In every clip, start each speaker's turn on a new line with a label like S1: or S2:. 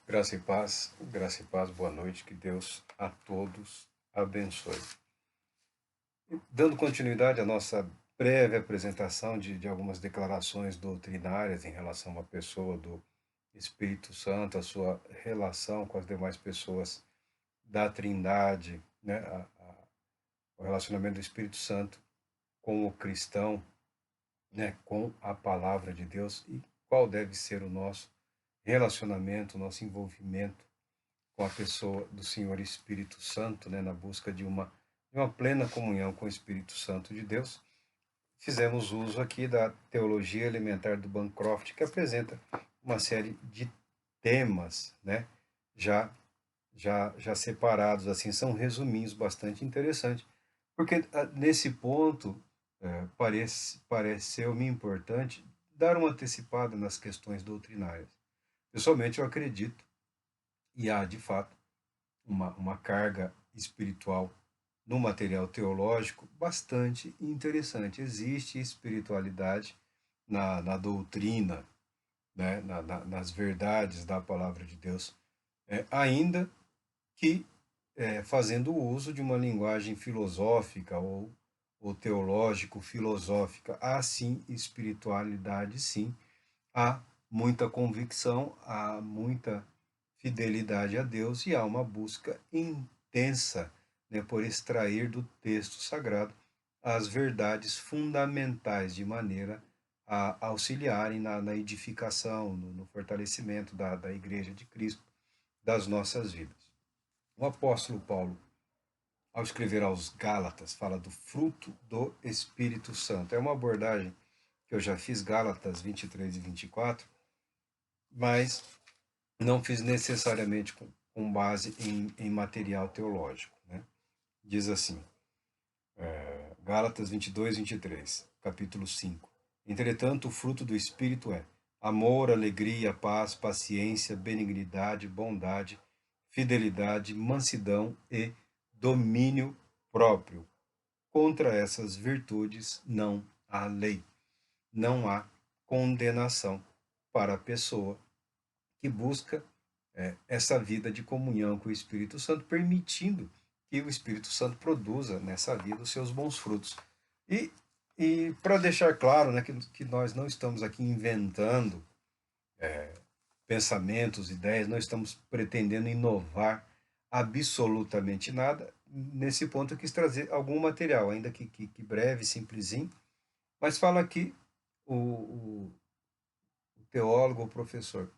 S1: Graça e paz, boa noite, que Deus a todos abençoe. E dando continuidade à nossa breve apresentação de algumas declarações doutrinárias em relação à pessoa do Espírito Santo, a sua relação com as demais pessoas da Trindade, né, o relacionamento do Espírito Santo com o cristão, né, com a palavra de Deus e qual deve ser o nosso relacionamento, o nosso envolvimento com a pessoa do Senhor Espírito Santo, né, na busca de uma plena comunhão com o Espírito Santo de Deus. Fizemos uso aqui da teologia elementar do Bancroft, que apresenta uma série de temas, né, já já separados, assim, são resuminhos bastante interessantes, porque nesse ponto pareceu-me importante dar uma antecipada nas questões doutrinárias. Pessoalmente, eu acredito, e há de fato uma carga espiritual no material teológico bastante interessante. Existe espiritualidade na doutrina, né, nas verdades da palavra de Deus, ainda que fazendo uso de uma linguagem filosófica ou teológico-filosófica. Há sim espiritualidade, sim. Há muita convicção, há muita fidelidade a Deus e há uma busca intensa, né, por extrair do texto sagrado as verdades fundamentais de maneira a auxiliarem na edificação, no fortalecimento da Igreja de Cristo, das nossas vidas. O apóstolo Paulo, ao escrever aos Gálatas, fala do fruto do Espírito Santo. É uma abordagem que eu já fiz, Gálatas 23 e 24, mas não fiz necessariamente com base em material teológico, né? Diz assim, Gálatas 22, 23, capítulo 5. Entretanto, o fruto do Espírito é amor, alegria, paz, paciência, benignidade, bondade, fidelidade, mansidão e domínio próprio. Contra essas virtudes não há lei, não há condenação para a pessoa que busca essa vida de comunhão com o Espírito Santo, permitindo que o Espírito Santo produza nessa vida os seus bons frutos. E, e para deixar claro, né, que nós não estamos aqui inventando pensamentos, ideias, não estamos pretendendo inovar absolutamente nada. Nesse ponto eu quis trazer algum material, ainda que breve, simplesinho, mas fala aqui o teólogo, o professor.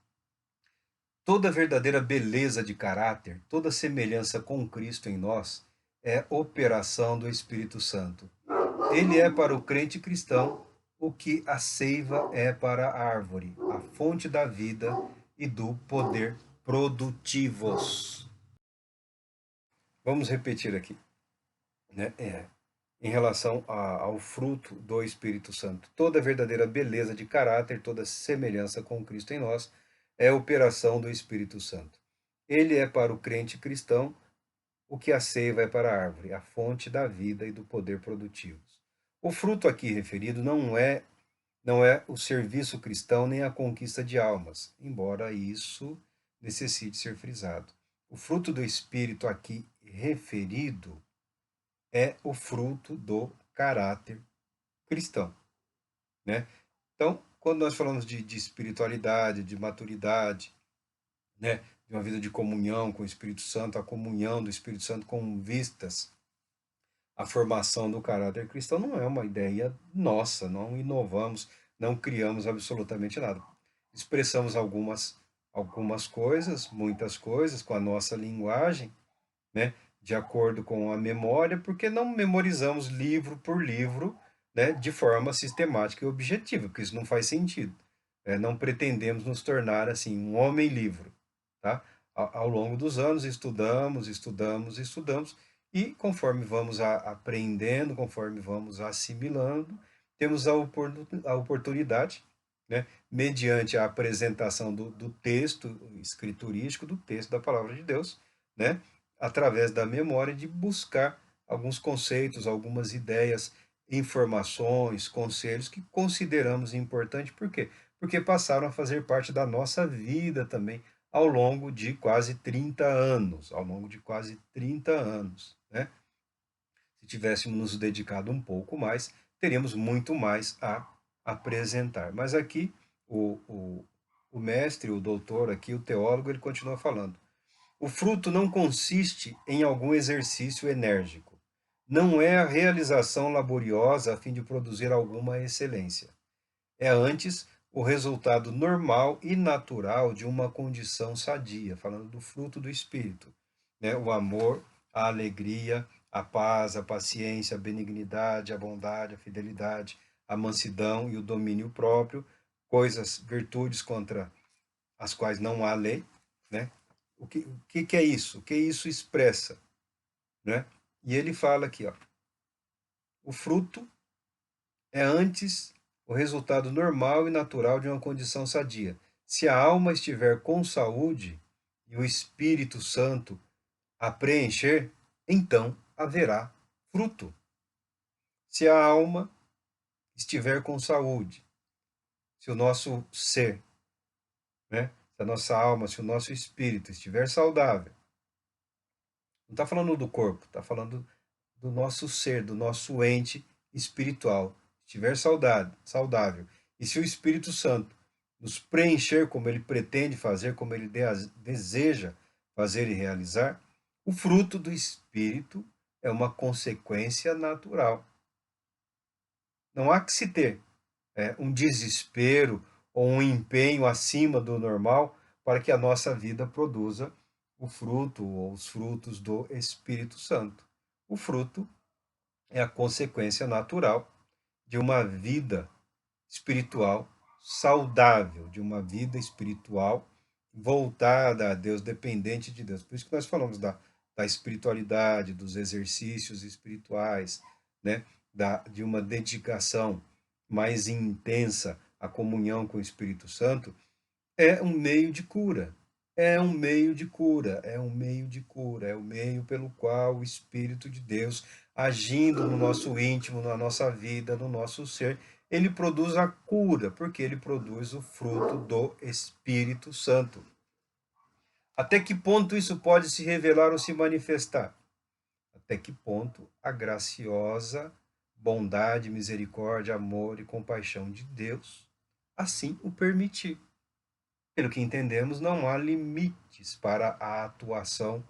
S1: Toda verdadeira beleza de caráter, toda semelhança com Cristo em nós, é operação do Espírito Santo. Ele é para o crente cristão o que a seiva é para a árvore, a fonte da vida e do poder produtivos. Vamos repetir aqui, né? Em relação ao fruto do Espírito Santo. Toda verdadeira beleza de caráter, toda semelhança com Cristo em nós, é operação do Espírito Santo. Ele é para o crente cristão o que a seiva é para a árvore, a fonte da vida e do poder produtivos. O fruto aqui referido não é o serviço cristão nem a conquista de almas, embora isso necessite ser frisado. O fruto do Espírito aqui referido é o fruto do caráter cristão, né? Então, quando nós falamos de espiritualidade, de maturidade, né, de uma vida de comunhão com o Espírito Santo, a comunhão do Espírito Santo com vistas à formação do caráter cristão, não é uma ideia nossa, não inovamos, não criamos absolutamente nada. Expressamos algumas coisas, muitas coisas, com a nossa linguagem, né, de acordo com a memória, porque não memorizamos livro por livro, né, de forma sistemática e objetiva, porque isso não faz sentido. Não pretendemos nos tornar assim um homem-livro, tá? Ao longo dos anos estudamos, estudamos, estudamos, e conforme vamos aprendendo, conforme vamos assimilando, temos a oportunidade, né, mediante a apresentação do texto escriturístico, do texto da palavra de Deus, né, através da memória, de buscar alguns conceitos, algumas ideias, informações, conselhos que consideramos importantes. Por quê? Porque passaram a fazer parte da nossa vida também ao longo de quase 30 anos, ao longo de quase 30 anos, né? Se tivéssemos nos dedicado um pouco mais, teríamos muito mais a apresentar. Mas aqui, o mestre, o doutor aqui, o teólogo, ele continua falando. O fruto não consiste em algum exercício enérgico. Não é a realização laboriosa a fim de produzir alguma excelência. É antes o resultado normal e natural de uma condição sadia, falando do fruto do espírito, né? O amor, a alegria, a paz, a paciência, a benignidade, a bondade, a fidelidade, a mansidão e o domínio próprio, coisas, virtudes contra as quais não há lei, né? O que é isso? O que isso expressa, né? E ele fala aqui, ó, o fruto é antes o resultado normal e natural de uma condição sadia. Se a alma estiver com saúde e o Espírito Santo a preencher, então haverá fruto. Se a alma estiver com saúde, se o nosso ser, né, se a nossa alma, se o nosso espírito estiver saudável, não está falando do corpo, está falando do nosso ser, do nosso ente espiritual, estiver saudável, e se o Espírito Santo nos preencher como ele pretende fazer, como ele deseja fazer e realizar, o fruto do Espírito é uma consequência natural. Não há que se ter um desespero ou um empenho acima do normal para que a nossa vida produza o fruto ou os frutos do Espírito Santo. O fruto é a consequência natural de uma vida espiritual saudável, de uma vida espiritual voltada a Deus, dependente de Deus. Por isso que nós falamos da espiritualidade, dos exercícios espirituais, né? De uma dedicação mais intensa à comunhão com o Espírito Santo, é um meio de cura. É um meio de cura, é um meio de cura, é o meio pelo qual o Espírito de Deus, agindo no nosso íntimo, na nossa vida, no nosso ser, ele produz a cura, porque ele produz o fruto do Espírito Santo. Até que ponto isso pode se revelar ou se manifestar? Até que ponto a graciosa bondade, misericórdia, amor e compaixão de Deus assim o permitir. Pelo que entendemos, não há limites para a atuação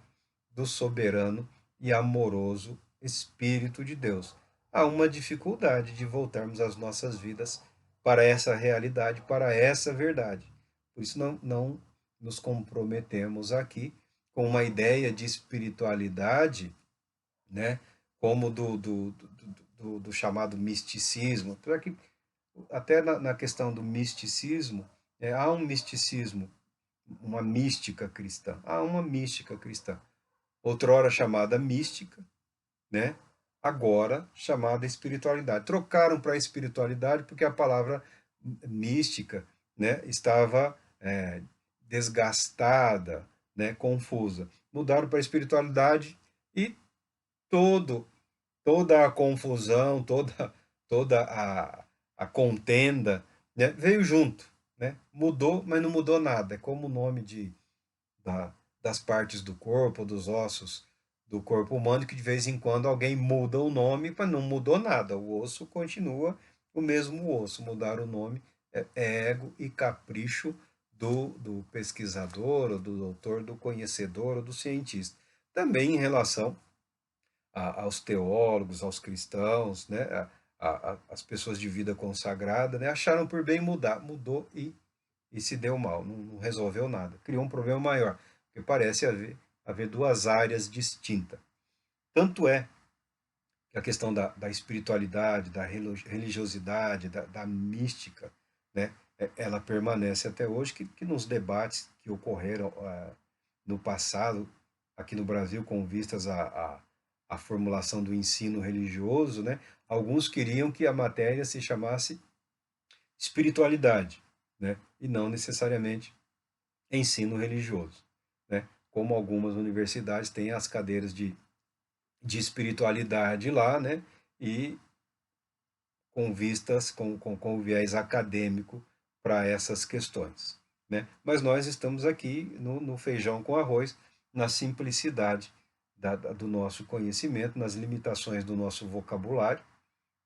S1: do soberano e amoroso Espírito de Deus. Há uma dificuldade de voltarmos as nossas vidas para essa realidade, para essa verdade. Por isso, não nos comprometemos aqui com uma ideia de espiritualidade, né, como do chamado misticismo. Até na questão do misticismo, há um misticismo, uma mística cristã. Há uma mística cristã. Outrora chamada mística, né? Agora chamada espiritualidade. Trocaram para espiritualidade porque a palavra mística, né, estava desgastada, né, confusa. Mudaram para espiritualidade e todo toda a confusão, toda a contenda, né, veio junto, né? Mudou, mas não mudou nada. É como o nome das partes do corpo, dos ossos do corpo humano, que de vez em quando alguém muda o nome, mas não mudou nada. O osso continua o mesmo osso. Mudar o nome é ego e capricho do pesquisador, ou do doutor, do conhecedor, ou do cientista. Também em relação aos teólogos, aos cristãos, né, as pessoas de vida consagrada, né, acharam por bem mudar, mudou e se deu mal, não resolveu nada, criou um problema maior, porque parece haver duas áreas distintas. Tanto é que a questão da espiritualidade, da religiosidade, da mística, né, ela permanece até hoje, que nos debates que ocorreram no passado, aqui no Brasil, com vistas à formulação do ensino religioso, né, alguns queriam que a matéria se chamasse espiritualidade, né, e não necessariamente ensino religioso, né, como algumas universidades têm as cadeiras de espiritualidade lá, né, e com vistas, com viés acadêmico para essas questões. né? Mas nós estamos aqui no feijão com arroz, na simplicidade do nosso conhecimento, nas limitações do nosso vocabulário,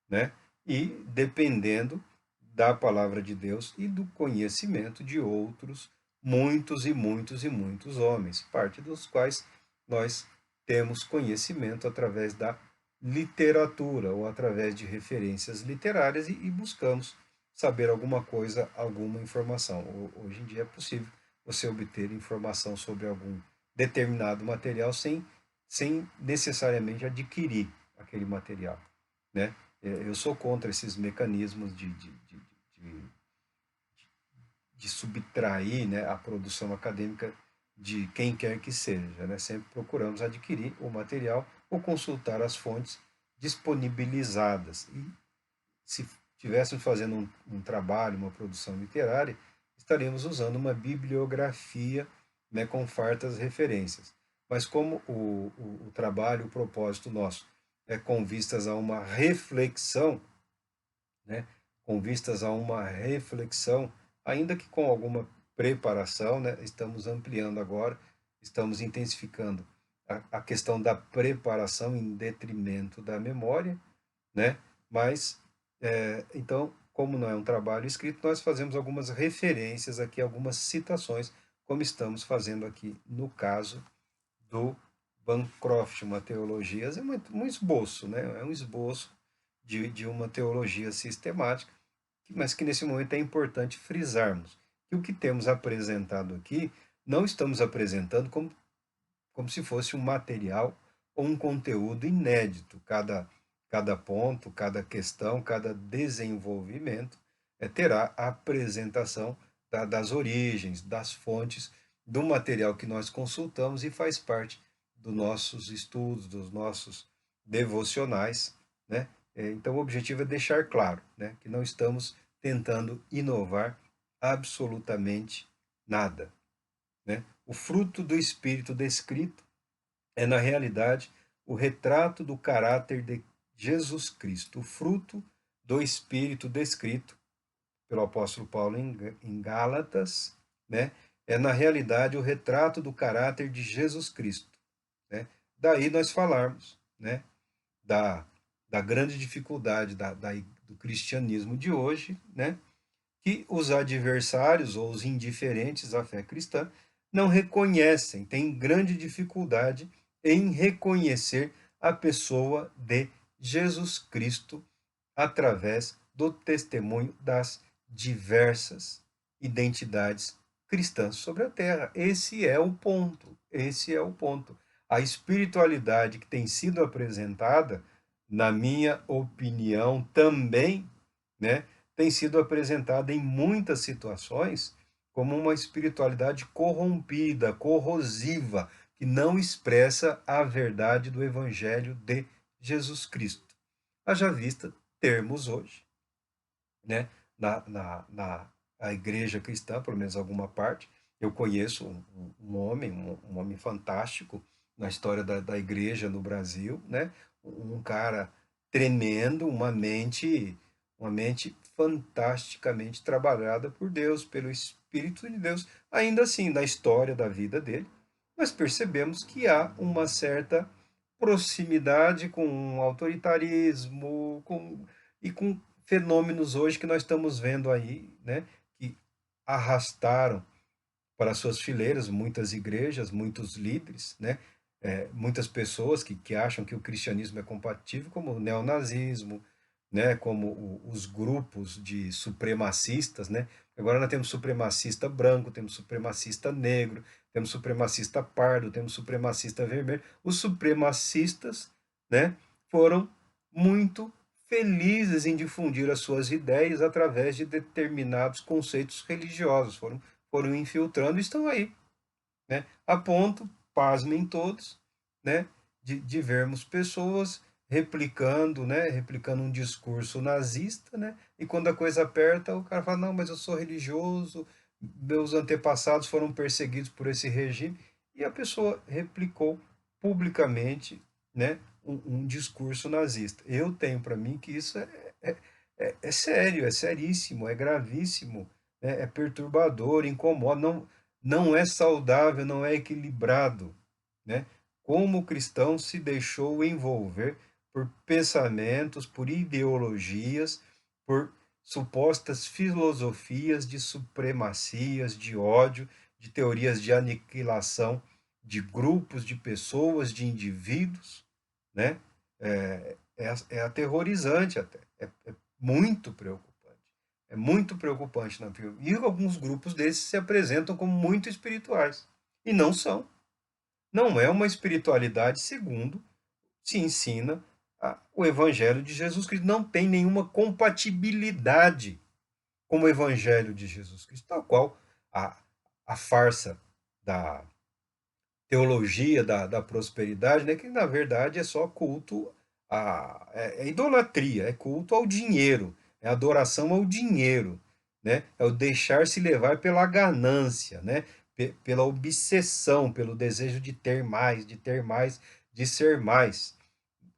S1: né? E dependendo da palavra de Deus e do conhecimento de outros muitos e muitos e muitos homens, parte dos quais nós temos conhecimento através da literatura ou através de referências literárias e buscamos saber alguma coisa, alguma informação. Hoje em dia é possível você obter informação sobre algum determinado material sem necessariamente adquirir aquele material, né? Eu sou contra esses mecanismos de subtrair, né, a produção acadêmica de quem quer que seja, né? Sempre procuramos adquirir o material ou consultar as fontes disponibilizadas. E se estivéssemos fazendo um trabalho, uma produção literária, estaríamos usando uma bibliografia, né, com fartas referências. Mas como o trabalho, o propósito nosso é com vistas a uma reflexão, né, com vistas a uma reflexão, ainda que com alguma preparação, né, estamos ampliando agora, estamos intensificando a questão da preparação em detrimento da memória, né? Mas, então, como não é um trabalho escrito, nós fazemos algumas referências aqui, algumas citações, como estamos fazendo aqui no caso do Bancroft, uma teologia, é um esboço, né? É um esboço de uma teologia sistemática, mas que nesse momento é importante frisarmos que o que temos apresentado aqui, não estamos apresentando como se fosse um material ou um conteúdo inédito. Cada ponto, cada questão, cada desenvolvimento terá a apresentação das origens, das fontes, do material que nós consultamos e faz parte dos nossos estudos, dos nossos devocionais, né? Então, o objetivo é deixar claro, né, que não estamos tentando inovar absolutamente nada, né? O fruto do Espírito descrito é, na realidade, o retrato do caráter de Jesus Cristo. O fruto do Espírito descrito pelo apóstolo Paulo em Gálatas, né, é, na realidade, o retrato do caráter de Jesus Cristo. Né? Daí nós falarmos, né, da, da grande dificuldade do cristianismo de hoje, né, que os adversários ou os indiferentes à fé cristã não reconhecem, têm grande dificuldade em reconhecer a pessoa de Jesus Cristo através do testemunho das diversas identidades cristãs sobre a terra. Esse é o ponto. Esse é o ponto. A espiritualidade que tem sido apresentada, na minha opinião, também, né, tem sido apresentada em muitas situações como uma espiritualidade corrompida, corrosiva, que não expressa a verdade do Evangelho de Jesus Cristo. Haja vista termos hoje, né, na a igreja cristã, pelo menos alguma parte, eu conheço um homem fantástico na história da igreja no Brasil, né, um cara tremendo, uma mente fantasticamente trabalhada por Deus, pelo Espírito de Deus. Ainda assim, na história da vida dele, nós percebemos que há uma certa proximidade com um autoritarismo, e com fenômenos hoje que nós estamos vendo aí, né, que arrastaram para suas fileiras muitas igrejas, muitos líderes, né, muitas pessoas que acham que o cristianismo é compatível, como o neonazismo, né, como os grupos de supremacistas, né? Agora nós temos supremacista branco, temos supremacista negro, temos supremacista pardo, temos supremacista vermelho. Os supremacistas, né, foram muito felizes em difundir as suas ideias através de determinados conceitos religiosos, foram infiltrando e estão aí, né? A ponto, pasmem todos, né, de vermos pessoas replicando, né, replicando um discurso nazista, né, e quando a coisa aperta, o cara fala, não, mas eu sou religioso, meus antepassados foram perseguidos por esse regime, e a pessoa replicou publicamente, né, um discurso nazista. Eu tenho para mim que isso é sério, é seríssimo, é gravíssimo, é perturbador, incomoda, não é saudável, não é equilibrado, né? Como o cristão se deixou envolver por pensamentos, por ideologias, por supostas filosofias de supremacias, de ódio, de teorias de aniquilação de grupos, de pessoas, de indivíduos, né? É aterrorizante até, é muito preocupante. É muito preocupante na vida. E alguns grupos desses se apresentam como muito espirituais. E não são. Não é uma espiritualidade segundo se ensina o Evangelho de Jesus Cristo. Não tem nenhuma compatibilidade com o Evangelho de Jesus Cristo, tal qual a, a farsa da teologia da prosperidade, né, que na verdade é só culto, é idolatria, é culto ao dinheiro, é adoração ao dinheiro, né, é o deixar-se levar pela ganância, né, pela obsessão, pelo desejo de ter mais, de ter mais, de ser mais.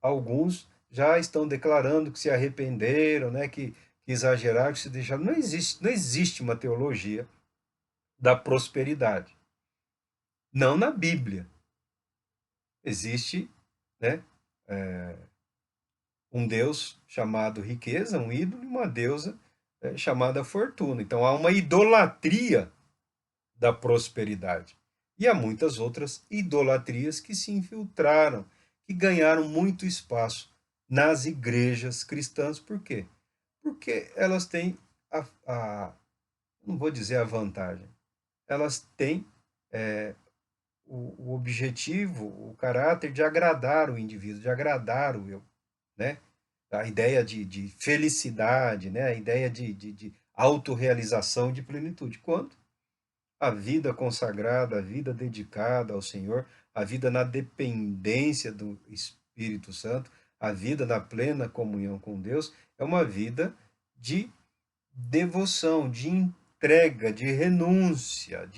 S1: Alguns já estão declarando que se arrependeram, né, que exageraram, que se deixaram. Não existe uma teologia da prosperidade. Não na Bíblia. Existe, né, um deus chamado riqueza, um ídolo, e uma deusa chamada fortuna. Então há uma idolatria da prosperidade. E há muitas outras idolatrias que se infiltraram, que ganharam muito espaço nas igrejas cristãs. Por quê? Porque elas têm não vou dizer a vantagem, elas têm o objetivo, o caráter de agradar o indivíduo, de agradar o eu, né? A ideia de felicidade, né? A ideia de autorrealização, de plenitude. Quando a vida consagrada, a vida dedicada ao Senhor, a vida na dependência do Espírito Santo, a vida na plena comunhão com Deus, é uma vida de devoção, de entrega, de renúncia,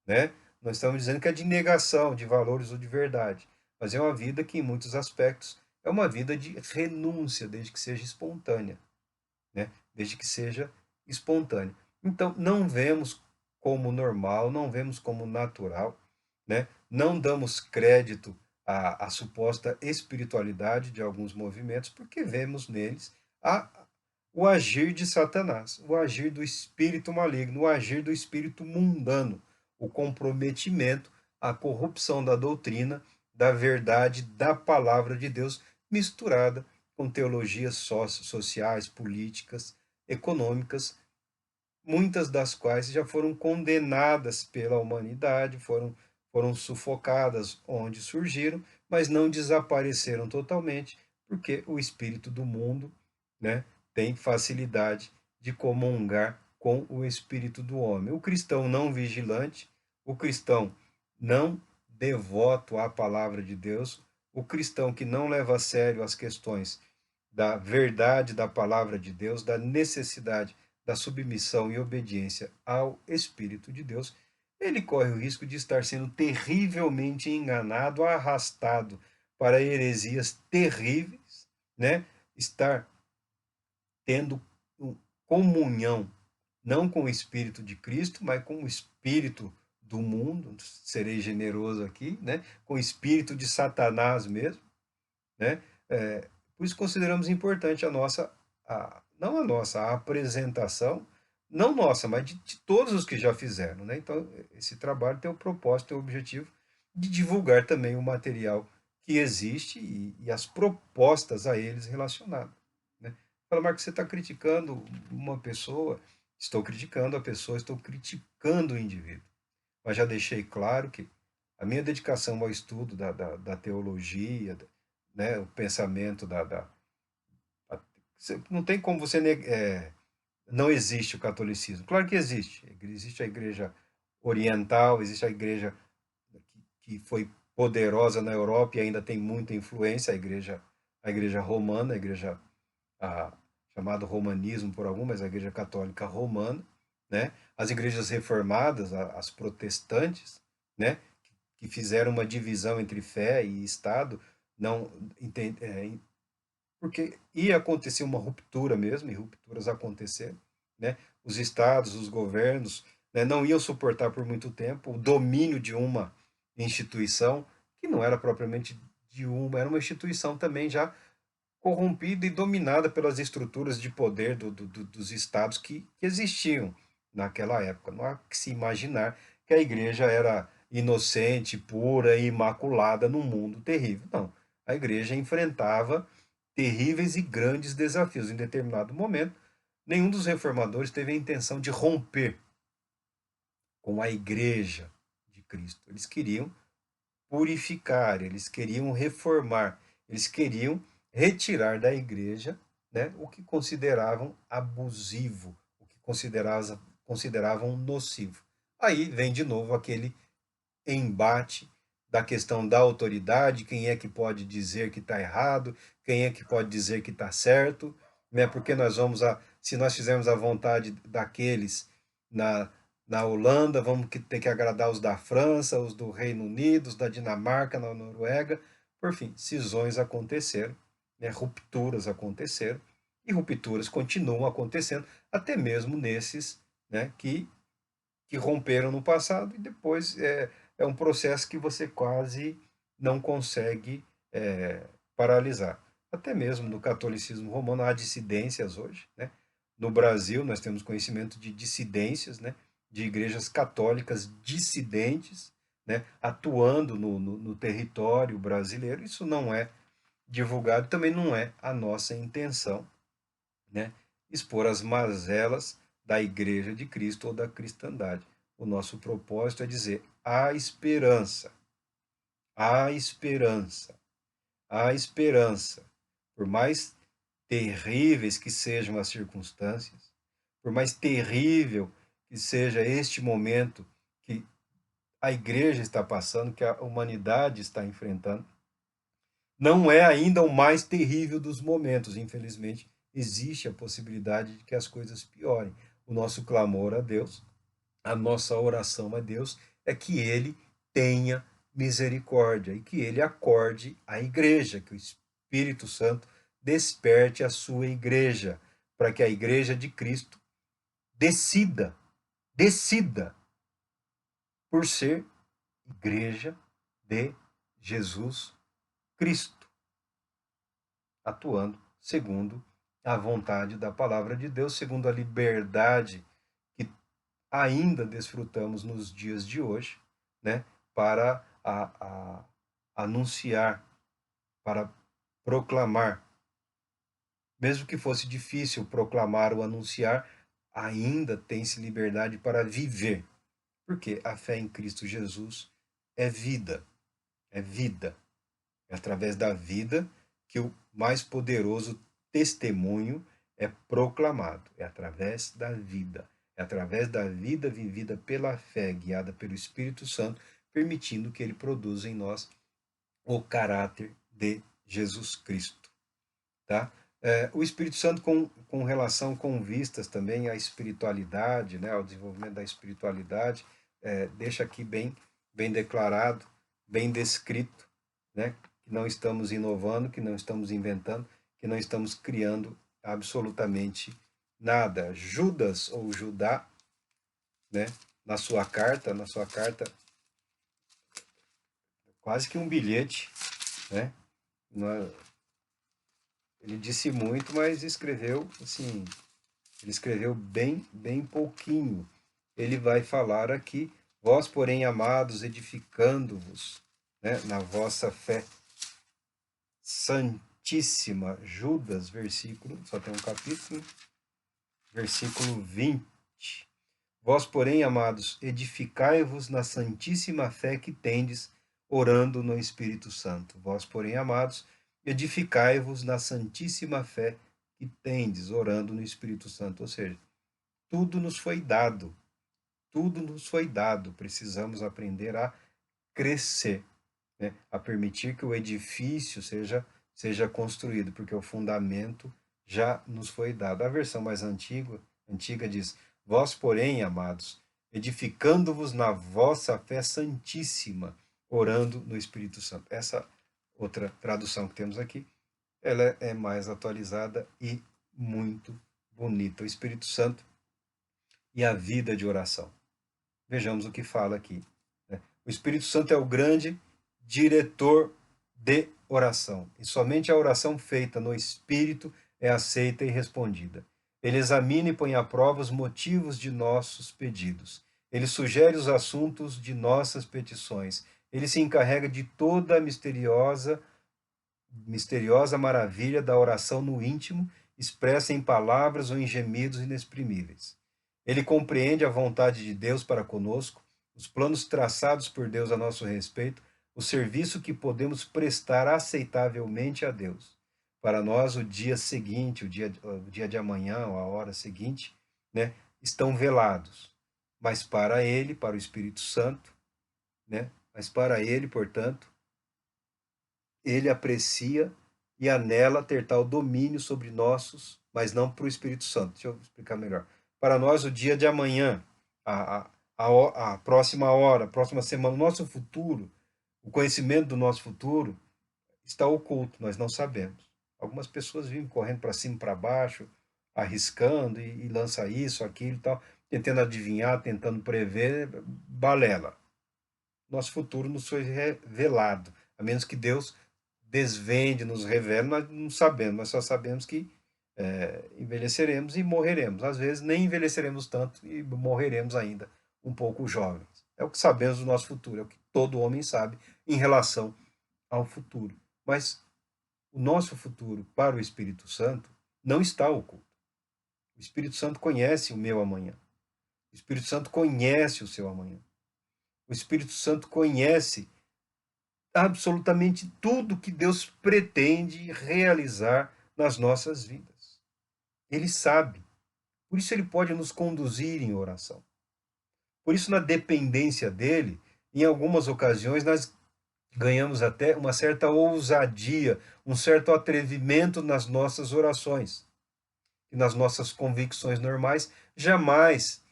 S1: né? Nós estamos dizendo que é de negação de valores ou de verdade, mas é uma vida que, em muitos aspectos, é uma vida de renúncia, desde que seja espontânea, né? Desde que seja espontânea. Então, não vemos como normal, não vemos como natural, né? Não damos crédito à suposta espiritualidade de alguns movimentos, porque vemos neles a, o agir de Satanás, o agir do espírito maligno, o agir do espírito mundano, o comprometimento, a corrupção da doutrina, da verdade, da palavra de Deus, misturada com teologias sociais, políticas, econômicas, muitas das quais já foram condenadas pela humanidade, foram sufocadas onde surgiram, mas não desapareceram totalmente, porque o espírito do mundo, né, tem facilidade de comungar com o espírito do homem. O cristão não vigilante, o cristão não devoto à palavra de Deus, o cristão que não leva a sério as questões da verdade da palavra de Deus, da necessidade da submissão e obediência ao Espírito de Deus, ele corre o risco de estar sendo terrivelmente enganado, arrastado para heresias terríveis, né? Estar tendo comunhão não com o Espírito de Cristo, mas com o Espírito do mundo, serei generoso aqui, né? Com o Espírito de Satanás mesmo, né? Por isso consideramos importante não a nossa, a apresentação, não nossa, mas de todos os que já fizeram, né? Então, esse trabalho tem o propósito, tem o objetivo de divulgar também o material que existe e as propostas a eles relacionadas, né? Fala, Marcos, você está criticando uma pessoa? Estou criticando a pessoa, estou criticando o indivíduo. Mas já deixei claro que a minha dedicação ao estudo da teologia, né, o pensamento não tem como você não existe o catolicismo. Claro que existe. Existe a igreja oriental, existe a igreja que foi poderosa na Europa e ainda tem muita influência, a igreja romana, a, chamado romanismo por algum, mas a igreja católica romana, né? As igrejas reformadas, as protestantes, né? Que fizeram uma divisão entre fé e Estado, não porque ia acontecer uma ruptura mesmo, e rupturas aconteceram, né? os estados, os governos, né, não iam suportar por muito tempo o domínio de uma instituição que não era propriamente de uma, era uma instituição também já corrompida e dominada pelas estruturas de poder dos estados que existiam naquela época. Não há que se imaginar que a igreja era inocente, pura e imaculada num mundo terrível. Não. A igreja enfrentava terríveis e grandes desafios. Em determinado momento, nenhum dos reformadores teve a intenção de romper com a igreja de Cristo. Eles queriam purificar, eles queriam reformar, eles queriam retirar da igreja, né, o que consideravam abusivo, o que consideravam nocivo. Aí vem de novo aquele embate da questão da autoridade, quem é que pode dizer que está errado, quem é que pode dizer que está certo, né? Porque se nós fizermos a vontade daqueles na, na Holanda, vamos ter que agradar os da França, os do Reino Unido, os da Dinamarca, na Noruega, por fim, cisões aconteceram, né? Rupturas aconteceram, e rupturas continuam acontecendo, até mesmo nesses, né, que romperam no passado e depois é um processo que você quase não consegue paralisar. Até mesmo no catolicismo romano há dissidências hoje, né? No Brasil nós temos conhecimento de dissidências, né? De igrejas católicas dissidentes, né? Atuando no território brasileiro. Isso não é divulgado, também não é a nossa intenção, né, expor as mazelas da Igreja de Cristo ou da cristandade. O nosso propósito é dizer: há esperança, há esperança, há esperança. Por mais terríveis que sejam as circunstâncias, por mais terrível que seja este momento que a igreja está passando, que a humanidade está enfrentando, não é ainda o mais terrível dos momentos. Infelizmente, existe a possibilidade de que as coisas piorem. O nosso clamor a Deus, a nossa oração a Deus, é que Ele tenha misericórdia e que Ele acorde a igreja, que o Espírito Santo desperte a sua igreja, para que a igreja de Cristo decida por ser igreja de Jesus Cristo, atuando segundo a vontade da palavra de Deus, segundo a liberdade que ainda desfrutamos nos dias de hoje, né, para anunciar, para proclamar. Mesmo que fosse difícil proclamar ou anunciar, ainda tem-se liberdade para viver, porque a fé em Cristo Jesus é vida, é vida. É através da vida que o mais poderoso testemunho é proclamado. É através da vida. É através da vida vivida pela fé, guiada pelo Espírito Santo, permitindo que ele produza em nós o caráter de Jesus Cristo. Tá? O Espírito Santo com relação com vistas também à espiritualidade, né, ao desenvolvimento da espiritualidade, deixa aqui bem declarado, bem descrito, né, que não estamos inovando, que não estamos inventando, que não estamos criando absolutamente nada. Judas ou Judá, né, na sua carta, quase que um bilhete, né? Ele disse muito, mas escreveu assim, ele escreveu bem pouquinho. Ele vai falar aqui: vós, porém, amados, edificando-vos, né, na vossa fé santíssima. Judas, versículo, só tem um capítulo, versículo 20. Vós, porém, amados, edificai-vos na santíssima fé que tendes, orando no Espírito Santo. Vós, porém, amados, edificai-vos na santíssima fé que tendes, orando no Espírito Santo. Ou seja, tudo nos foi dado, tudo nos foi dado. Precisamos aprender a crescer, né? A permitir que o edifício seja construído, porque o fundamento já nos foi dado. A versão mais antiga diz: vós, porém, amados, edificando-vos na vossa fé santíssima, orando no Espírito Santo. Essa outra tradução que temos aqui, ela é mais atualizada e muito bonita. O Espírito Santo e a vida de oração. Vejamos o que fala aqui, né? O Espírito Santo é o grande diretor de oração, e somente a oração feita no Espírito é aceita e respondida. Ele examina e põe à prova os motivos de nossos pedidos. Ele sugere os assuntos de nossas petições. Ele se encarrega de toda a misteriosa maravilha da oração no íntimo, expressa em palavras ou em gemidos inexprimíveis. Ele compreende a vontade de Deus para conosco, os planos traçados por Deus a nosso respeito, o serviço que podemos prestar aceitavelmente a Deus. Para nós, o dia seguinte, o dia de amanhã, ou a hora seguinte, né, estão velados. Mas para ele, para o Espírito Santo, né, mas para ele, portanto, ele aprecia e anela ter tal domínio sobre nossos, mas não para o Espírito Santo. Deixa eu explicar melhor. Para nós, o dia de amanhã, a próxima hora, a próxima semana, o nosso futuro, o conhecimento do nosso futuro está oculto, nós não sabemos. Algumas pessoas vivem correndo para cima e para baixo, arriscando e lança isso, aquilo e tal, tentando adivinhar, tentando prever, balela. Nosso futuro nos foi revelado, a menos que Deus desvende, nos revele, nós não sabemos, nós só sabemos que envelheceremos e morreremos. Às vezes nem envelheceremos tanto e morreremos ainda um pouco jovens. É o que sabemos do nosso futuro, é o que todo homem sabe em relação ao futuro. Mas o nosso futuro para o Espírito Santo não está oculto. O Espírito Santo conhece o meu amanhã. O Espírito Santo conhece o seu amanhã. O Espírito Santo conhece absolutamente tudo que Deus pretende realizar nas nossas vidas. Ele sabe. Por isso ele pode nos conduzir em oração. Por isso, na dependência dele, em algumas ocasiões, nós ganhamos até uma certa ousadia, um certo atrevimento nas nossas orações. E nas nossas convicções normais, jamais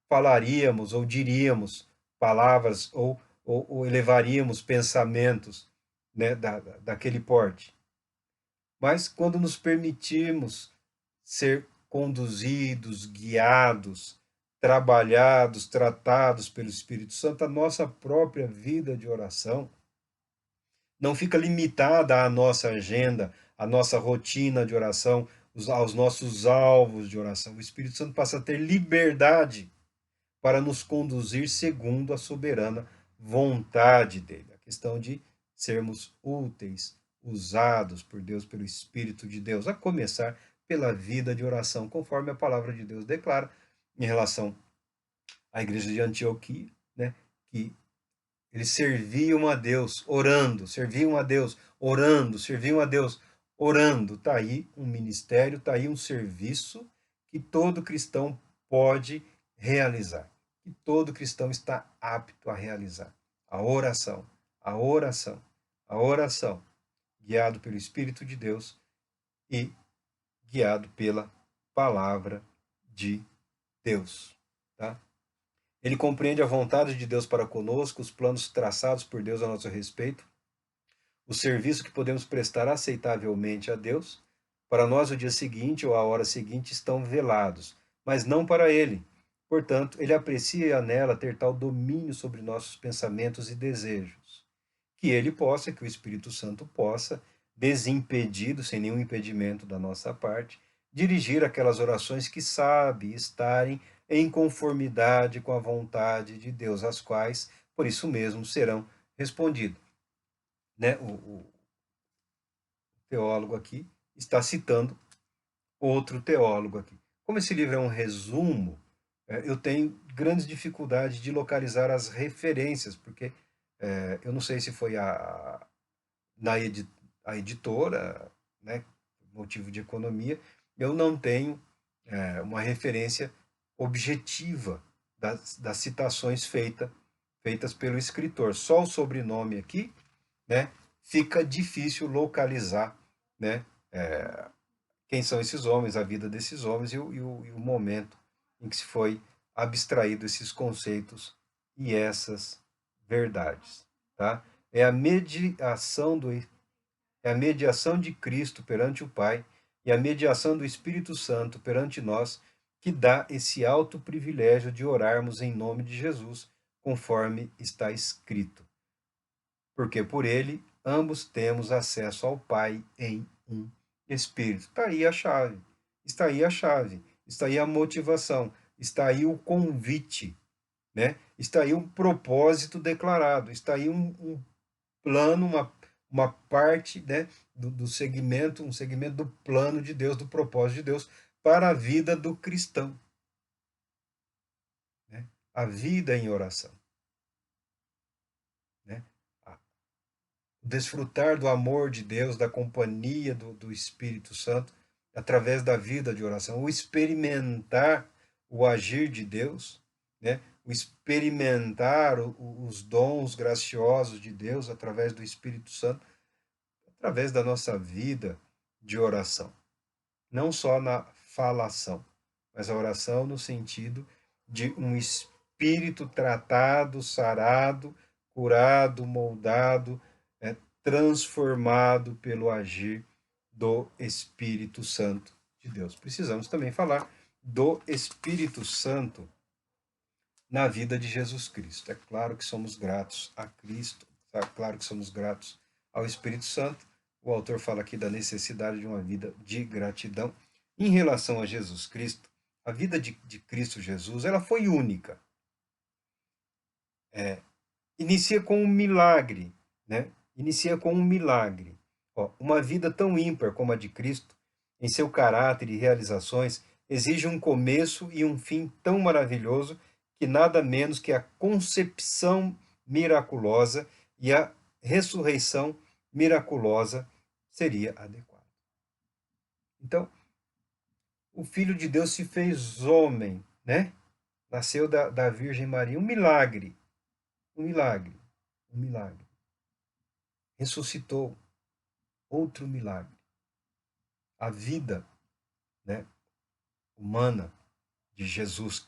S1: falaríamos ou diríamos palavras ou elevaríamos pensamentos, né, daquele porte. Mas quando nos permitirmos ser conduzidos, guiados, trabalhados, tratados pelo Espírito Santo, a nossa própria vida de oração não fica limitada à nossa agenda, à nossa rotina de oração, aos nossos alvos de oração. O Espírito Santo passa a ter liberdade para nos conduzir segundo a soberana vontade dele. A questão de sermos úteis, usados por Deus, pelo Espírito de Deus, a começar pela vida de oração, conforme a palavra de Deus declara em relação à igreja de Antioquia, né, que eles serviam a Deus orando, serviam a Deus orando, serviam a Deus orando. Está aí um ministério, está aí um serviço que todo cristão pode realizar, que todo cristão está apto a realizar. A oração, a oração, a oração, guiado pelo Espírito de Deus e guiado pela palavra de Deus. Tá? Ele compreende a vontade de Deus para conosco, os planos traçados por Deus a nosso respeito, o serviço que podemos prestar aceitavelmente a Deus. Para nós, o dia seguinte ou a hora seguinte estão velados, mas não para ele. Portanto, ele aprecia e anela ter tal domínio sobre nossos pensamentos e desejos, que ele possa, que o Espírito Santo possa, desimpedido, sem nenhum impedimento da nossa parte, dirigir aquelas orações que sabe estarem em conformidade com a vontade de Deus, as quais, por isso mesmo, serão respondidas. Né? O teólogo aqui está citando outro teólogo aqui. Como esse livro é um resumo, eu tenho grandes dificuldades de localizar as referências, porque eu não sei se foi a editora, né, motivo de economia, eu não tenho uma referência objetiva das citações feitas pelo escritor. Só o sobrenome aqui, né, fica difícil localizar, né, quem são esses homens, a vida desses homens e o momento em que se foi abstraído esses conceitos e essas verdades. Tá? É a mediação de Cristo perante o Pai e a mediação do Espírito Santo perante nós que dá esse alto privilégio de orarmos em nome de Jesus, conforme está escrito. Porque por ele ambos temos acesso ao Pai em um Espírito. Está aí a chave. Está aí a chave. Está aí a motivação. Está aí o convite. Né? Está aí um propósito declarado. Está aí um plano, uma parte, né, do segmento, um segmento do plano de Deus, do propósito de Deus para a vida do cristão. Né? A vida em oração. Né? Desfrutar do amor de Deus, da companhia do Espírito Santo, através da vida de oração, o experimentar o agir de Deus, né? O experimentar os dons graciosos de Deus através do Espírito Santo, através da nossa vida de oração. Não só na falação, mas a oração no sentido de um espírito tratado, sarado, curado, moldado, transformado pelo agir do Espírito Santo de Deus. Precisamos também falar do Espírito Santo na vida de Jesus Cristo. É claro que somos gratos a Cristo, é claro que somos gratos ao Espírito Santo. O autor fala aqui da necessidade de uma vida de gratidão. Em relação a Jesus Cristo, a vida de Cristo Jesus, ela foi única. Inicia com um milagre, né? Inicia com um milagre. Ó, uma vida tão ímpar como a de Cristo, em seu caráter e realizações, exige um começo e um fim tão maravilhoso que nada menos que a concepção miraculosa e a ressurreição miraculosa seria adequado. Então, o Filho de Deus se fez homem, né? Nasceu da Virgem Maria, um milagre, um milagre, um milagre. Ressuscitou, outro milagre. A vida, né, humana de Jesus,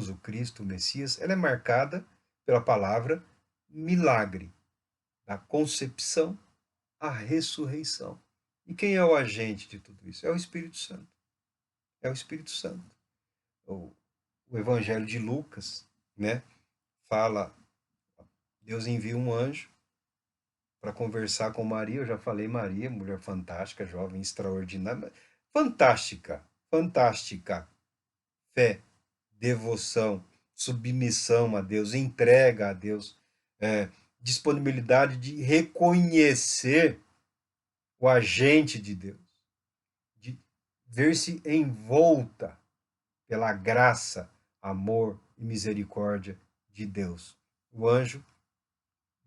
S1: o Cristo, o Messias, ela é marcada pela palavra milagre, da concepção à ressurreição. E quem é o agente de tudo isso? É o Espírito Santo. É o Espírito Santo. O Evangelho de Lucas, né, fala, Deus envia um anjo para conversar com Maria. Eu já falei, Maria, mulher fantástica, jovem, extraordinária, fantástica, fantástica. Fé, devoção, submissão a Deus, entrega a Deus, disponibilidade de reconhecer o agente de Deus, de ver-se envolta pela graça, amor e misericórdia de Deus. O anjo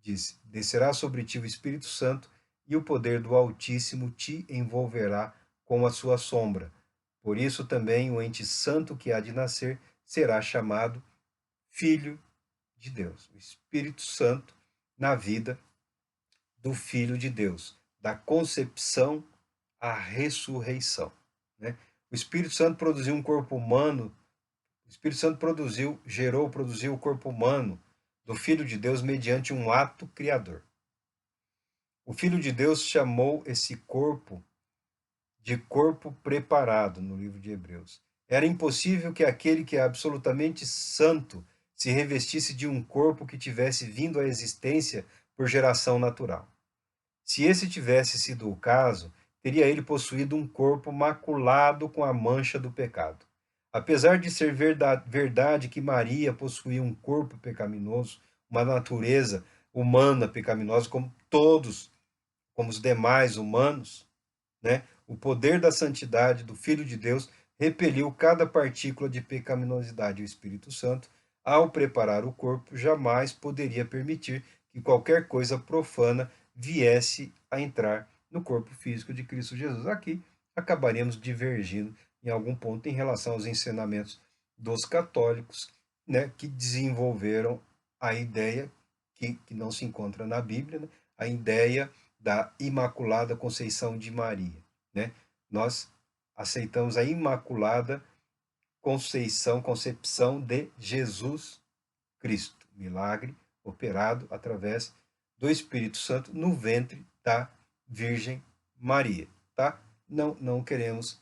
S1: disse: descerá sobre ti o Espírito Santo e o poder do Altíssimo te envolverá com a sua sombra. Por isso também o ente santo que há de nascer será chamado Filho de Deus. O Espírito Santo na vida do Filho de Deus, da concepção à ressurreição. Né? O Espírito Santo produziu um corpo humano, o Espírito Santo produziu o corpo humano do Filho de Deus mediante um ato criador. O Filho de Deus chamou esse corpo de corpo preparado, no livro de Hebreus. Era impossível que aquele que é absolutamente santo se revestisse de um corpo que tivesse vindo à existência por geração natural. Se esse tivesse sido o caso, teria ele possuído um corpo maculado com a mancha do pecado. Apesar de ser verdade que Maria possuía um corpo pecaminoso, uma natureza humana pecaminosa, como todos, como os demais humanos, né? O poder da santidade do Filho de Deus repeliu cada partícula de pecaminosidade. O Espírito Santo, ao preparar o corpo, jamais poderia permitir que qualquer coisa profana viesse a entrar no corpo físico de Cristo Jesus. Aqui acabaremos divergindo em algum ponto em relação aos ensinamentos dos católicos, né, que desenvolveram a ideia que não se encontra na Bíblia, né, a ideia da Imaculada Conceição de Maria. Né? Nós aceitamos a Imaculada concepção de Jesus Cristo, milagre operado através do Espírito Santo no ventre da Virgem Maria, tá? Não queremos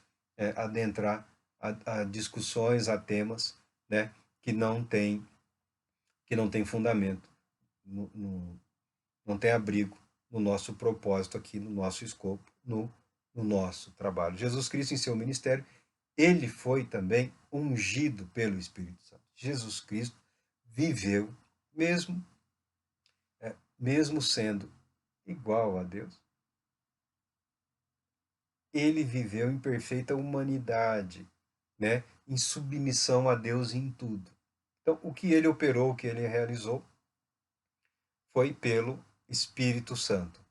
S1: adentrar a discussões, a temas, né, que não tem fundamento, não tem abrigo no nosso propósito aqui, no nosso escopo, no nosso trabalho. Jesus Cristo, em seu ministério, ele foi também ungido pelo Espírito Santo. Jesus Cristo viveu, mesmo sendo igual a Deus, ele viveu em perfeita humanidade, né? Em submissão a Deus em tudo. Então, o que ele operou, o que ele realizou, foi pelo Espírito Santo.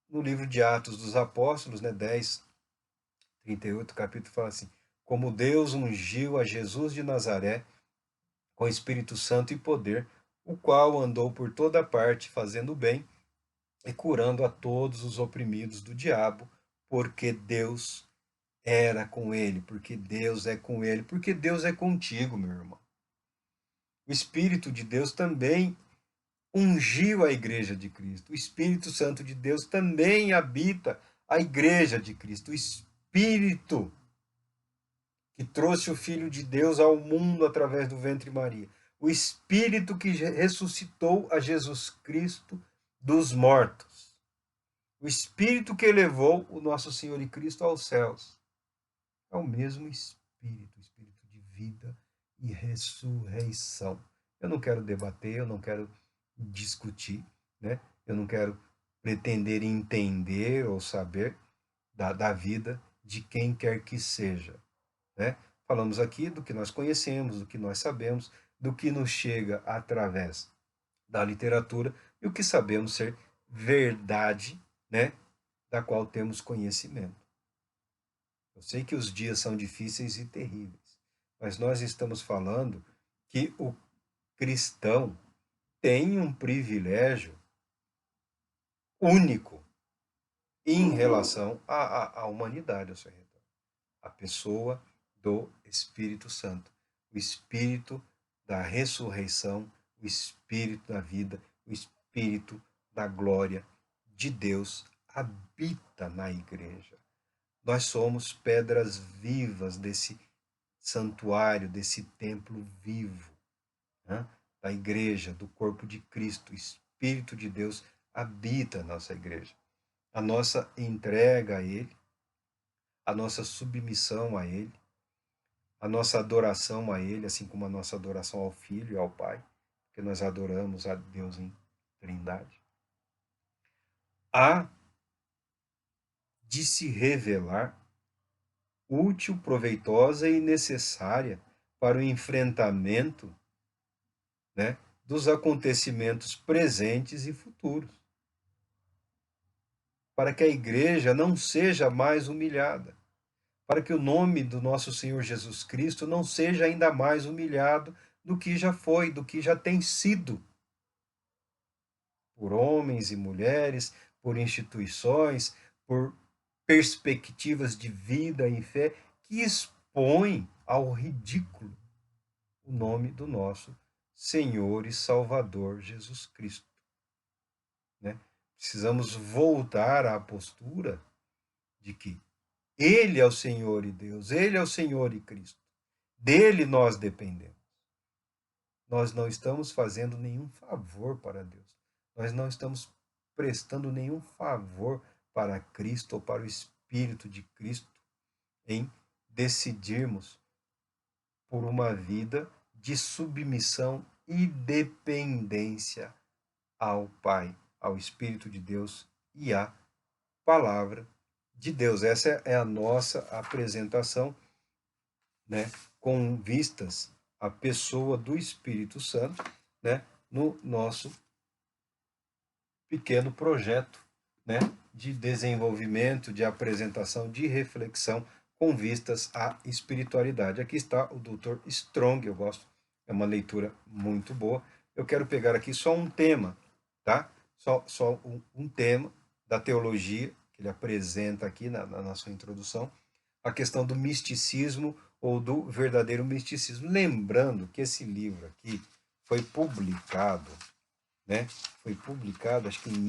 S1: No livro de Atos dos Apóstolos, né, 10:38, capítulo, fala assim: como Deus ungiu a Jesus de Nazaré com Espírito Santo e poder, o qual andou por toda parte fazendo bem e curando a todos os oprimidos do diabo, porque Deus era com ele, porque Deus é com ele, porque Deus é contigo, meu irmão. O Espírito de Deus também ungiu a igreja de Cristo. O Espírito Santo de Deus também habita a igreja de Cristo. O Espírito que trouxe o Filho de Deus ao mundo através do ventre de Maria. O Espírito que ressuscitou a Jesus Cristo dos mortos. O Espírito que elevou o nosso Senhor e Cristo aos céus. É o mesmo Espírito, Espírito de vida e ressurreição. Eu não quero debater, eu não quero discutir, né? Eu não quero pretender entender ou saber da vida de quem quer que seja, né? Falamos aqui do que nós conhecemos, do que nós sabemos, do que nos chega através da literatura e o que sabemos ser verdade, né? Da qual temos conhecimento. Eu sei que os dias são difíceis e terríveis, mas nós estamos falando que o cristão tem um privilégio único em relação à humanidade ao seu redor. A pessoa do Espírito Santo, o Espírito da ressurreição, o Espírito da vida, o Espírito da glória de Deus habita na igreja. Nós somos pedras vivas desse santuário, desse templo vivo, né? Da igreja, do corpo de Cristo. O Espírito de Deus habita a nossa igreja. A nossa entrega a Ele, a nossa submissão a Ele, a nossa adoração a Ele, assim como a nossa adoração ao Filho e ao Pai, porque nós adoramos a Deus em Trindade, há de se revelar útil, proveitosa e necessária para o enfrentamento, né, dos acontecimentos presentes e futuros, para que a igreja não seja mais humilhada, para que o nome do nosso Senhor Jesus Cristo não seja ainda mais humilhado do que já foi, do que já tem sido, por homens e mulheres, por instituições, por perspectivas de vida e fé que expõem ao ridículo o nome do nosso Senhor e Salvador Jesus Cristo, né? Precisamos voltar à postura de que Ele é o Senhor e Deus, Ele é o Senhor e Cristo. Dele nós dependemos. Nós não estamos fazendo nenhum favor para Deus. Nós não estamos prestando nenhum favor para Cristo ou para o Espírito de Cristo em decidirmos por uma vida de submissão e dependência ao Pai, ao Espírito de Deus e à Palavra de Deus. Essa é a nossa apresentação, né, com vistas à pessoa do Espírito Santo, né, no nosso pequeno projeto, né, de desenvolvimento, de apresentação, de reflexão com vistas à espiritualidade. Aqui está o Dr. Strong, eu gosto, é uma leitura muito boa. Eu quero pegar aqui só um tema, tá? Só um tema da teologia que ele apresenta aqui na sua introdução, a questão do misticismo ou do verdadeiro misticismo. Lembrando que esse livro aqui foi publicado, né? Foi publicado, acho que em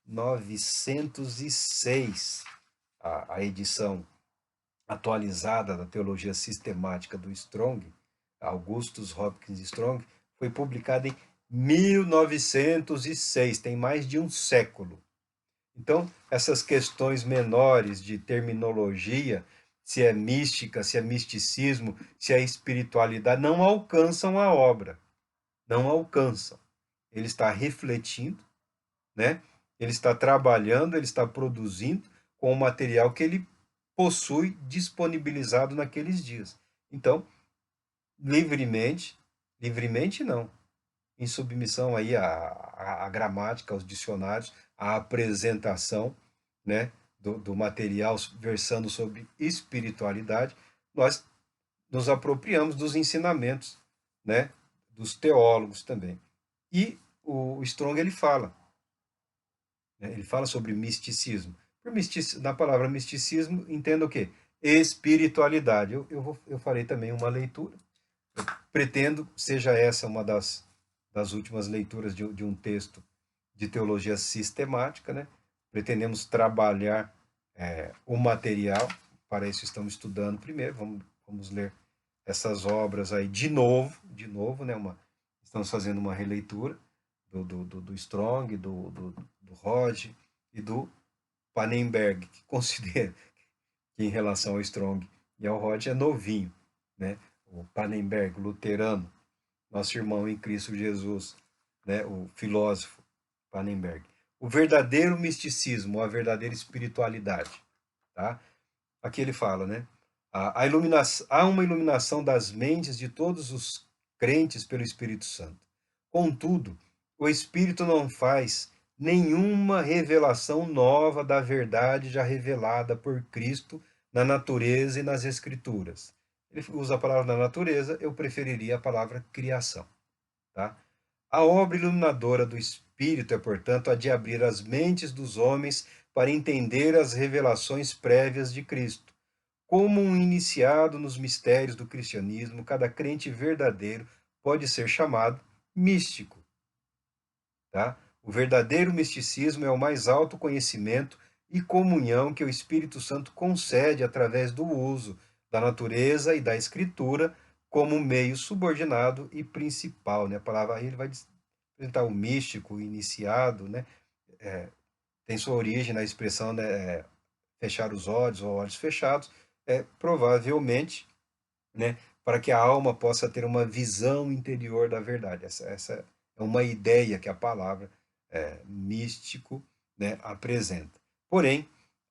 S1: 1906, a edição atualizada da teologia sistemática do Strong, Augustus Hopkins Strong, foi publicada em 1906, tem mais de um século. Então, essas questões menores de terminologia, se é mística, se é misticismo, se é espiritualidade, não alcançam a obra. Não alcançam. Ele está refletindo, né? Ele está trabalhando, ele está produzindo com o material que ele possui disponibilizado naqueles dias. Então, livremente, livremente não, em submissão aí à gramática, aos dicionários, à apresentação, né, do material versando sobre espiritualidade, nós nos apropriamos dos ensinamentos, né, dos teólogos também. E o Strong ele fala, né, ele fala sobre misticismo. Na palavra misticismo, entenda o quê? Espiritualidade. Eu farei também uma leitura. Eu pretendo seja essa uma das últimas leituras de um texto de teologia sistemática, né? Pretendemos trabalhar o material, para isso estamos estudando primeiro, vamos ler essas obras aí de novo, né? Estamos fazendo uma releitura do Strong, do Hodge e do Pannenberg, que considero que em relação ao Strong e ao Hodge é novinho, né? O Pannenberg, luterano, nosso irmão em Cristo Jesus, né? O filósofo Pannenberg. O verdadeiro misticismo, a verdadeira espiritualidade, tá? Aqui ele fala, né? Há uma iluminação das mentes de todos os crentes pelo Espírito Santo. Contudo, o Espírito não faz nenhuma revelação nova da verdade já revelada por Cristo na natureza e nas Escrituras. Ele usa a palavra na natureza, eu preferiria a palavra criação. Tá? A obra iluminadora do Espírito é, portanto, a de abrir as mentes dos homens para entender as revelações prévias de Cristo. Como um iniciado nos mistérios do cristianismo, cada crente verdadeiro pode ser chamado místico. Tá? O verdadeiro misticismo é o mais alto conhecimento e comunhão que o Espírito Santo concede através do uso da natureza e da escritura como meio subordinado e principal. Né? A palavra aí ele vai apresentar o místico, o iniciado, né? Tem sua origem na expressão, né, fechar os olhos ou olhos fechados, provavelmente, né, para que a alma possa ter uma visão interior da verdade. Essa é uma ideia que a palavra místico, né, apresenta. Porém,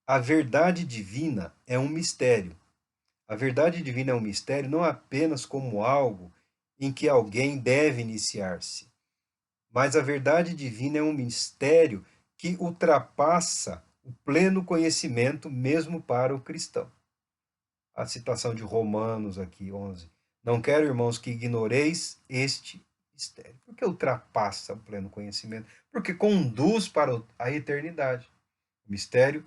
S1: a verdade divina é um mistério. A verdade divina é um mistério não apenas como algo em que alguém deve iniciar-se, mas a verdade divina é um mistério que ultrapassa o pleno conhecimento mesmo para o cristão. A citação de Romanos aqui, 11. Não quero, irmãos, que ignoreis este mistério. Porque ultrapassa o pleno conhecimento? Porque conduz para a eternidade. O mistério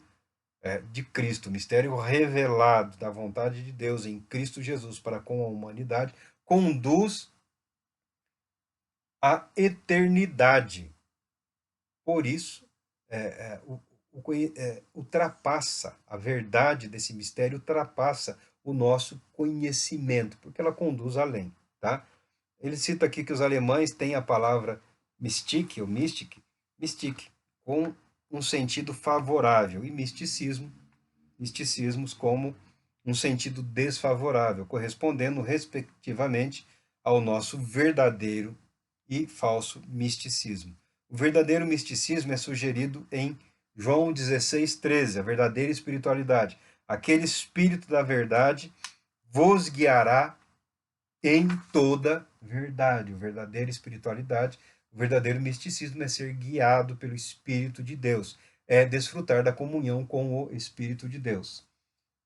S1: de Cristo, o mistério revelado da vontade de Deus em Cristo Jesus para com a humanidade, conduz à eternidade. Por isso, ultrapassa, a verdade desse mistério ultrapassa o nosso conhecimento, porque ela conduz além, tá? Ele cita aqui que os alemães têm a palavra mystique, ou mystic, com um sentido favorável, e misticismos como um sentido desfavorável, correspondendo, respectivamente, ao nosso verdadeiro e falso misticismo. O verdadeiro misticismo é sugerido em João 16:13, a verdadeira espiritualidade. Aquele espírito da verdade vos guiará em toda verdade. A verdadeira espiritualidade, o verdadeiro misticismo é ser guiado pelo Espírito de Deus, é desfrutar da comunhão com o Espírito de Deus.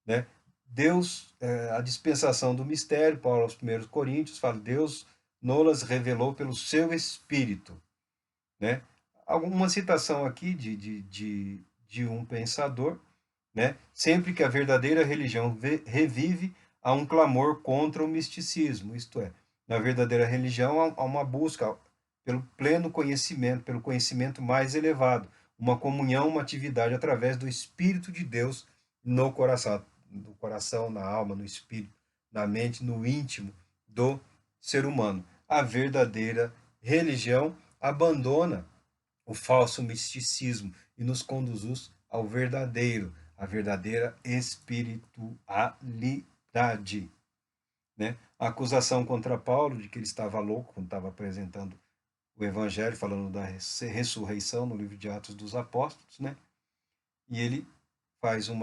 S1: Né? Deus, a dispensação do mistério, Paulo aos 1 Coríntios fala, Deus nolas revelou pelo seu Espírito. Né? Alguma citação aqui de um pensador, né? Sempre que a verdadeira religião revive, há um clamor contra o misticismo, isto é, na verdadeira religião há uma busca pelo pleno conhecimento, pelo conhecimento mais elevado, uma comunhão, uma atividade através do Espírito de Deus no coração, no coração, na alma, no espírito, na mente, no íntimo do ser humano. A verdadeira religião abandona o falso misticismo e nos conduz ao verdadeiro, a verdadeira espiritualidade. Né? A acusação contra Paulo de que ele estava louco quando estava apresentando o Evangelho, falando da ressurreição no livro de Atos dos Apóstolos, né? E ele faz um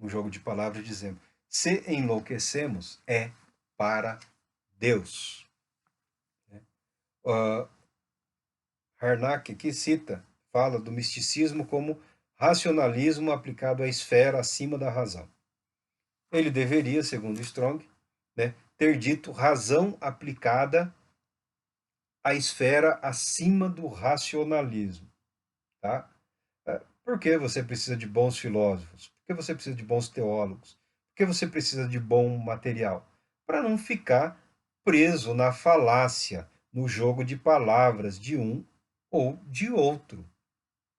S1: jogo de palavras dizendo: se enlouquecemos, é para Deus. Harnack aqui fala do misticismo como racionalismo aplicado à esfera acima da razão. Ele deveria, segundo Strong, né, ter dito razão aplicada à esfera acima do racionalismo. Tá? Por que você precisa de bons filósofos? Por que você precisa de bons teólogos? Por que você precisa de bom material? Para não ficar preso na falácia, no jogo de palavras de um ou de outro.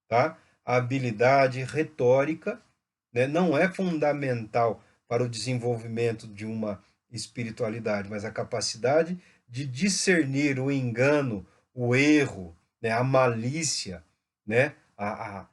S1: Tá? A habilidade retórica, né, não é fundamental para o desenvolvimento de uma espiritualidade, mas a capacidade de discernir o engano, o erro, né, a malícia, né, a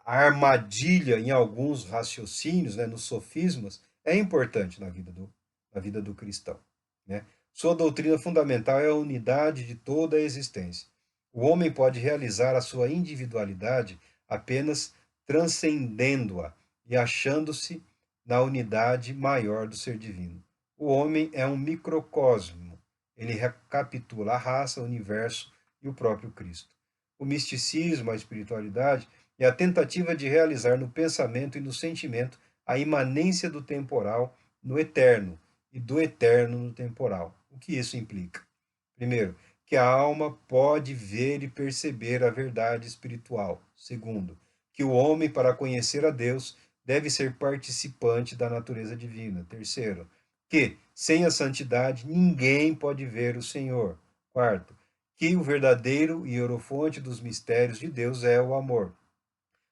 S1: armadilha em alguns raciocínios, né, nos sofismas, é importante na vida do cristão. Né? Sua doutrina fundamental é a unidade de toda a existência. O homem pode realizar a sua individualidade apenas transcendendo-a e achando-se na unidade maior do ser divino. O homem é um microcosmo. Ele recapitula a raça, o universo e o próprio Cristo. O misticismo, a espiritualidade, é a tentativa de realizar no pensamento e no sentimento a imanência do temporal no eterno e do eterno no temporal. O que isso implica? Primeiro, que a alma pode ver e perceber a verdade espiritual. Segundo, que o homem, para conhecer a Deus, deve ser participante da natureza divina. Terceiro, que, sem a santidade, ninguém pode ver o Senhor. Quarto, que o verdadeiro hierofonte dos mistérios de Deus é o amor.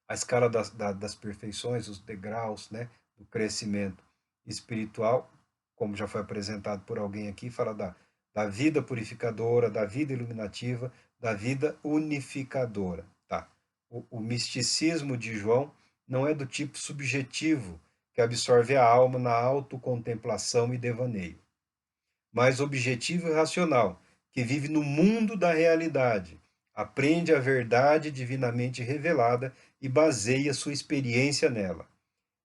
S1: A escala das perfeições, os degraus, né, do crescimento espiritual, como já foi apresentado por alguém aqui, fala da vida purificadora, da vida iluminativa, da vida unificadora. Tá? O misticismo de João não é do tipo subjetivo, que absorve a alma na autocontemplação e devaneio, mas objetivo e racional, que vive no mundo da realidade, aprende a verdade divinamente revelada e baseia sua experiência nela.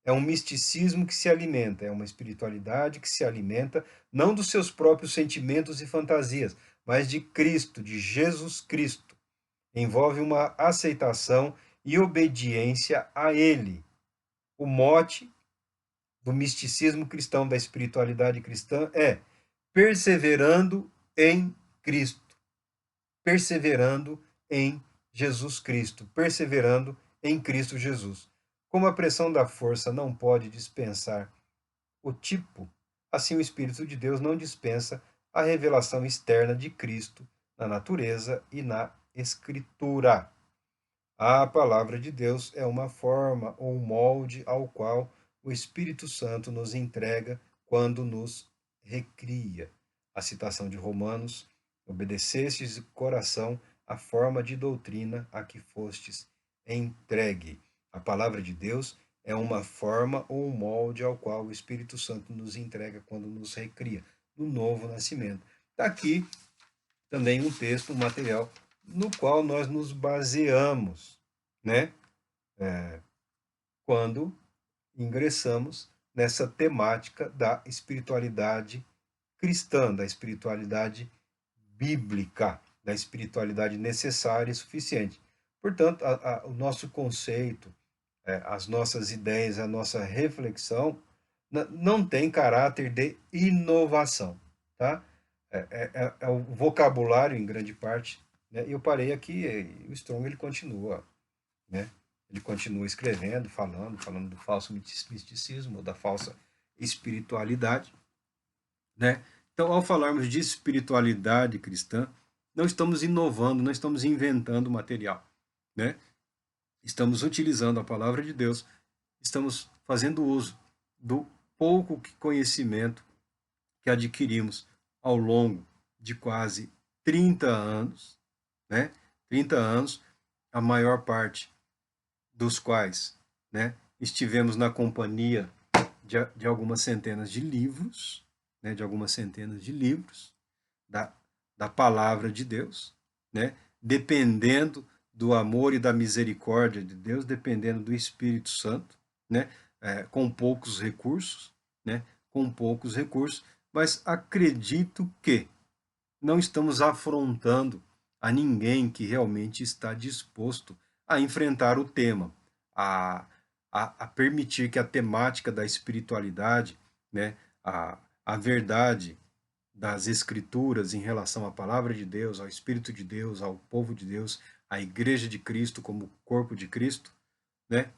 S1: É um misticismo que se alimenta, é uma espiritualidade que se alimenta não dos seus próprios sentimentos e fantasias, mas de Cristo, de Jesus Cristo. Envolve uma aceitação e obediência a Ele. O mote do misticismo cristão, da espiritualidade cristã, é perseverando em Cristo, perseverando em Jesus Cristo, perseverando em Cristo Jesus. Como a pressão da força não pode dispensar o tipo, assim o Espírito de Deus não dispensa a revelação externa de Cristo na natureza e na Escritura. A palavra de Deus é uma forma ou um molde ao qual o Espírito Santo nos entrega quando nos recria. A citação de Romanos: obedecestes de coração a forma de doutrina a que fostes entregue. A palavra de Deus é uma forma ou um molde ao qual o Espírito Santo nos entrega quando nos recria, no novo nascimento. Está aqui também um texto, um material no qual nós nos baseamos, né? Quando ingressamos nessa temática da espiritualidade cristã, da espiritualidade bíblica, da espiritualidade necessária e suficiente. Portanto, o nosso conceito, as nossas ideias, a nossa reflexão não tem caráter de inovação, tá? É o vocabulário, em grande parte, né? Eu parei aqui e o Strong ele continua, né? Ele continua escrevendo, falando do falso misticismo, da falsa espiritualidade, né? Então, ao falarmos de espiritualidade cristã, não estamos inovando, não estamos inventando material, né? Estamos utilizando a palavra de Deus estamos fazendo uso do pouco conhecimento que adquirimos ao longo de quase 30 anos, né? 30 anos, a maior parte dos quais, né, estivemos na companhia de algumas centenas de livros, né, de algumas centenas de livros da, da palavra de Deus, né, dependendo do amor e da misericórdia de Deus, dependendo do Espírito Santo, né, com poucos recursos, né, com poucos recursos, mas acredito que não estamos afrontando a ninguém que realmente está disposto a enfrentar o tema, a, a permitir que a temática da espiritualidade, né, a verdade das Escrituras em relação à palavra de Deus, ao Espírito de Deus, ao povo de Deus, à Igreja de Cristo como corpo de Cristo, né,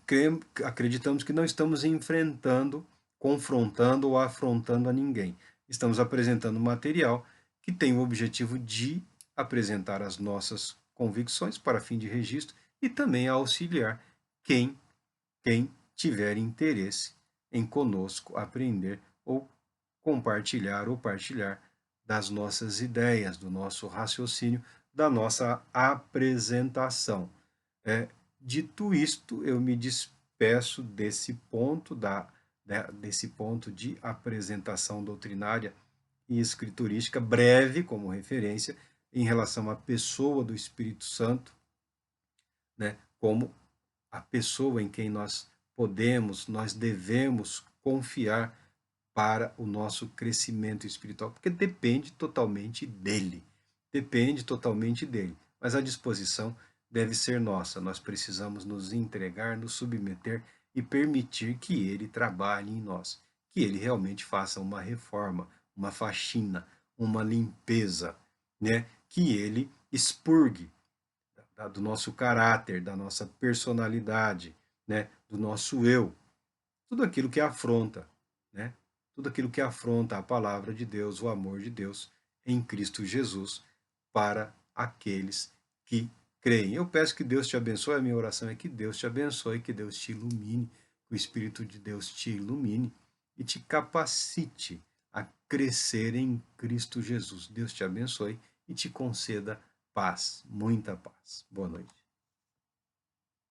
S1: acreditamos que não estamos enfrentando, confrontando ou afrontando a ninguém. Estamos apresentando material que tem o objetivo de apresentar as nossas convicções para fim de registro e também auxiliar quem tiver interesse em conosco aprender ou compartilhar ou partilhar das nossas ideias, do nosso raciocínio, da nossa apresentação. Dito isto, eu me despeço desse ponto desse ponto de apresentação doutrinária e escriturística breve como referência em relação à pessoa do Espírito Santo, né, como a pessoa em quem nós devemos confiar para o nosso crescimento espiritual, porque depende totalmente dele. Depende totalmente dele. Mas a disposição deve ser nossa. Nós precisamos nos entregar, nos submeter e permitir que ele trabalhe em nós, que ele realmente faça uma reforma, uma faxina, uma limpeza, né? Que ele expurgue do nosso caráter, da nossa personalidade, né? Do nosso eu, tudo aquilo que afronta, né? Tudo aquilo que afronta a palavra de Deus, o amor de Deus em Cristo Jesus para aqueles que creem. Eu peço que Deus te abençoe, a minha oração é que Deus te abençoe, que Deus te ilumine, que o Espírito de Deus te ilumine e te capacite a crescer em Cristo Jesus. Deus te abençoe e te conceda paz, muita paz. Boa noite.